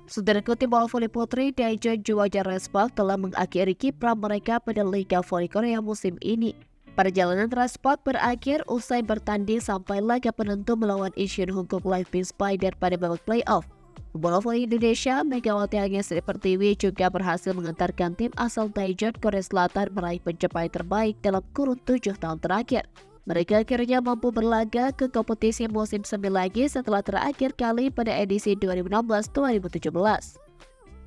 Saudara kutip bola voli putri, Daejeon Juwaja Respak telah mengakhiri kiprah mereka pada Liga Voli Korea musim ini. Perjalanan Respak berakhir usai bertanding sampai laga penentu melawan Asian Hongkong Live Pink Spider pada babak playoff. Bola voli Indonesia, Megawati Agnesri Pertiwi juga berhasil mengantarkan tim asal Daejeon Korea Selatan meraih pencapaian terbaik dalam kurun 7 tahun terakhir. Mereka akhirnya mampu berlaga ke kompetisi musim semi lagi setelah terakhir kali pada edisi 2016-2017.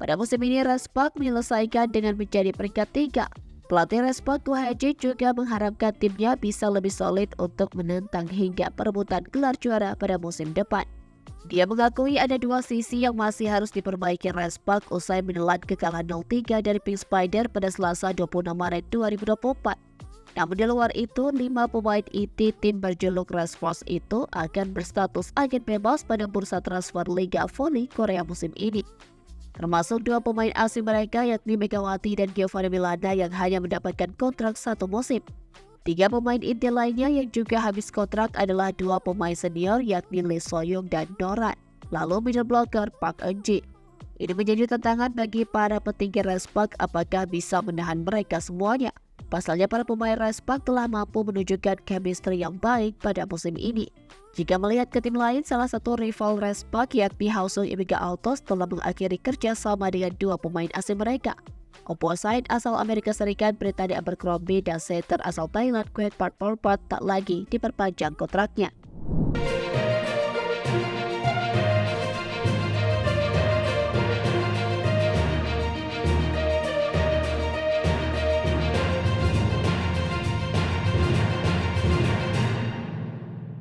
Pada musim ini, Respak menyelesaikan dengan menjadi peringkat 3. Pelatih Respak Haji juga mengharapkan timnya bisa lebih solid untuk menentang hingga perebutan gelar juara pada musim depan. Dia mengakui ada dua sisi yang masih harus diperbaiki Respak usai menelan kekalahan 0-3 dari Pink Spider pada Selasa 26 Maret 2024. Namun di luar itu, 5 pemain inti tim berjuluk Red Force itu akan berstatus agen bebas pada bursa transfer Liga Voli Korea musim ini. Termasuk 2 pemain asing mereka yakni Megawati dan Giovanni Milana yang hanya mendapatkan kontrak 1 musim. 3 pemain inti lainnya yang juga habis kontrak adalah 2 pemain senior yakni Lee Soyoung dan Noran, lalu middle blocker Park Eun-ji. Ini menjadi tantangan bagi para petinggi Respak apakah bisa menahan mereka semuanya. Pasalnya para pemain Respak telah mampu menunjukkan chemistry yang baik pada musim ini. Jika melihat ke tim lain, salah satu rival Respak yakni Hwasong Imiga Altos telah mengakhiri kerja sama dengan 2 pemain asing mereka. Opposite asal Amerika Serikat Brittany Abercrombie dan setter asal Thailand Quet Pat Porpat tak lagi diperpanjang kontraknya.